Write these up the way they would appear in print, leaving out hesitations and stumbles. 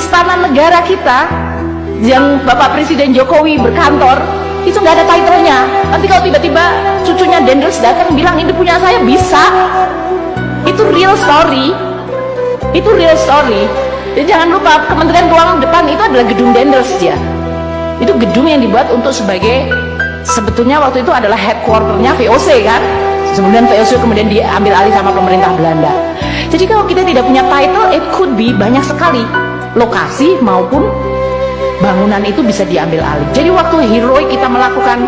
istana negara kita yang Bapak Presiden Jokowi berkantor itu nggak ada title-nya. Nanti kalau tiba-tiba cucunya Dendels datang bilang ini punya saya, bisa. Itu real story. Itu real story. Jadi jangan lupa Kementerian Keuangan depan itu adalah gedung Dendels ya. Itu gedung yang dibuat untuk sebagai, sebetulnya waktu itu adalah headquarter-nya VOC kan. Kemudian VOC kemudian diambil alih sama pemerintah Belanda. Jadi kalau kita tidak punya title, it could be banyak sekali lokasi maupun bangunan itu bisa diambil alih. Jadi waktu heroik kita melakukan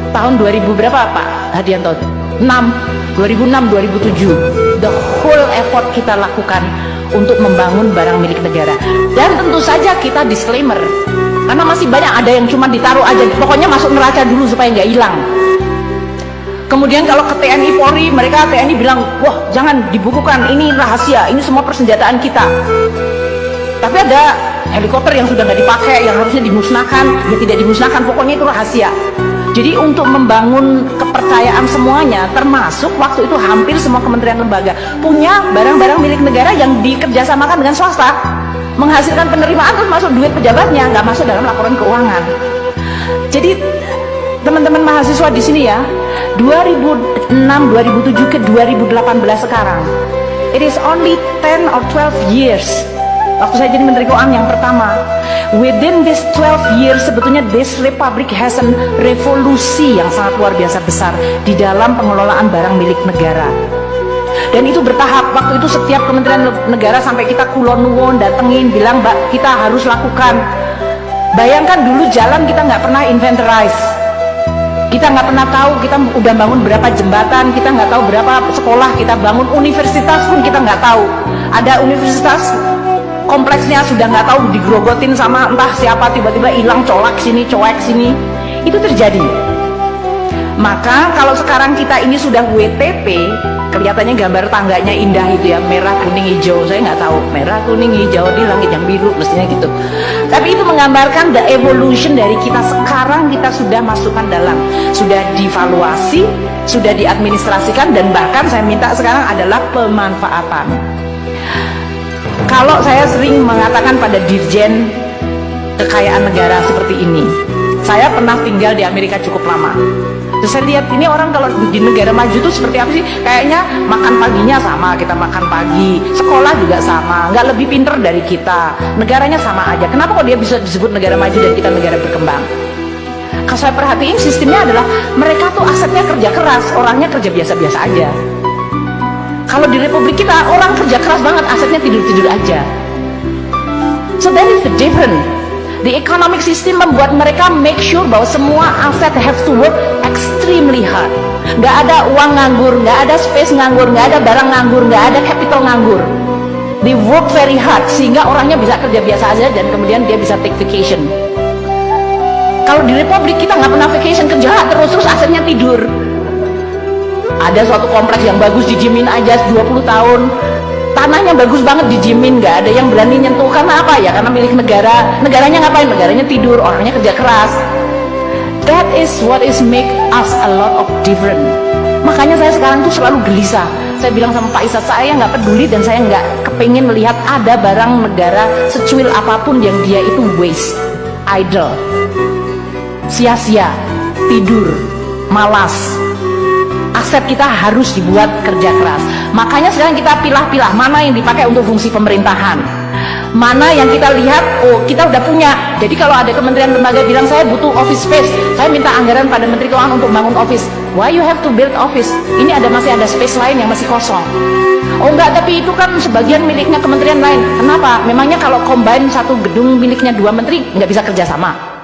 tahun 2000 berapa Pak Hadianto? 2006, 2007, the whole effort kita lakukan untuk membangun barang milik negara. Dan tentu saja kita disclaimer, karena masih banyak ada yang cuma ditaruh aja, pokoknya masuk neraca dulu supaya nggak hilang. Kemudian kalau ke TNI Polri, mereka TNI bilang, wah jangan dibukukan, ini rahasia, ini semua persenjataan kita. Tapi ada helikopter yang sudah nggak dipakai, yang harusnya dimusnahkan, ya tidak dimusnahkan, pokoknya itu rahasia. Jadi untuk membangun kepercayaan semuanya, termasuk waktu itu hampir semua kementerian lembaga punya barang-barang milik negara yang dikerjasamakan dengan swasta, menghasilkan penerimaan terus masuk duit pejabatnya, nggak masuk dalam laporan keuangan. Jadi teman-teman mahasiswa di sini ya, 2006, 2007 ke 2018 sekarang, it is only 10 or 12 years. Waktu saya jadi Menteri Keuangan yang pertama, within this 12 years sebetulnya this republic has a revolusi yang sangat luar biasa besar di dalam pengelolaan barang milik negara. Dan itu bertahap. Waktu itu setiap kementerian negara sampai kita kulon nuwun datengin bilang, Mbak kita harus lakukan. Bayangkan dulu jalan kita nggak pernah inventorize, kita nggak pernah tahu kita udah bangun berapa jembatan, kita nggak tahu berapa sekolah kita bangun, universitas pun kita nggak tahu. Ada universitas kompleksnya sudah nggak tahu digrogotin sama entah siapa, tiba-tiba hilang, colak sini, coek sini. Itu terjadi. Maka kalau sekarang kita ini sudah WTP, kelihatannya gambar tangganya indah itu ya, merah kuning hijau, saya nggak tahu merah kuning hijau di langit yang biru mestinya gitu. Tapi itu menggambarkan the evolution dari kita. Sekarang kita sudah masukkan dalam, sudah divaluasi, sudah diadministrasikan, dan bahkan saya minta sekarang adalah pemanfaatan. Kalau saya sering mengatakan pada Dirjen Kekayaan Negara seperti ini, saya pernah tinggal di Amerika cukup lama. Terus saya lihat ini orang kalau di negara maju itu seperti apa sih? Kayaknya makan paginya sama, kita makan pagi, sekolah juga sama, nggak lebih pinter dari kita, negaranya sama aja. Kenapa kok dia bisa disebut negara maju dan kita negara berkembang? Kalau saya perhatiin sistemnya adalah mereka tuh asetnya kerja keras, orangnya kerja biasa-biasa aja. Kalau di Republik kita orang kerja keras banget, asetnya tidur-tidur aja. So that is the difference. The economic system membuat mereka make sure bahwa semua aset have to work extremely hard. Nggak ada uang nganggur, nggak ada space nganggur, nggak ada barang nganggur, nggak ada capital nganggur. They work very hard sehingga orangnya bisa kerja biasa aja dan kemudian dia bisa take vacation. Kalau di Republik kita nggak pernah vacation, kerja terus asetnya tidur. Ada suatu kompleks yang bagus dijamin aja 20 tahun, tanahnya bagus banget dijamin, nggak ada yang berani nyentuh. Karena apa ya? Karena milik negara. Negaranya ngapain? Negaranya tidur, orangnya kerja keras. That is what is make us a lot of different. Makanya saya sekarang tuh selalu gelisah. Saya bilang sama Pak Isa, saya nggak peduli dan saya nggak kepingin melihat ada barang negara secuil apapun yang dia itu waste, idle, sia-sia, tidur, malas. Aset kita harus dibuat kerja keras. Makanya sekarang kita pilah-pilah mana yang dipakai untuk fungsi pemerintahan, mana yang kita lihat, oh kita udah punya. Jadi kalau ada kementerian lembaga bilang saya butuh office space, saya minta anggaran pada Menteri Keuangan untuk bangun office. Why you have to build office? Ini masih ada space lain yang masih kosong. Oh enggak, tapi itu kan sebagian miliknya kementerian lain. Kenapa? Memangnya kalau combine satu gedung miliknya 2 menteri nggak bisa kerjasama?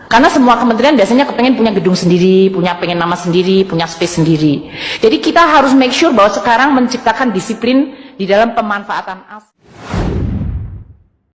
Karena semua kementerian biasanya kepengen punya gedung sendiri, pengen nama sendiri, punya space sendiri. Jadi kita harus make sure bahwa sekarang menciptakan disiplin di dalam pemanfaatan aset.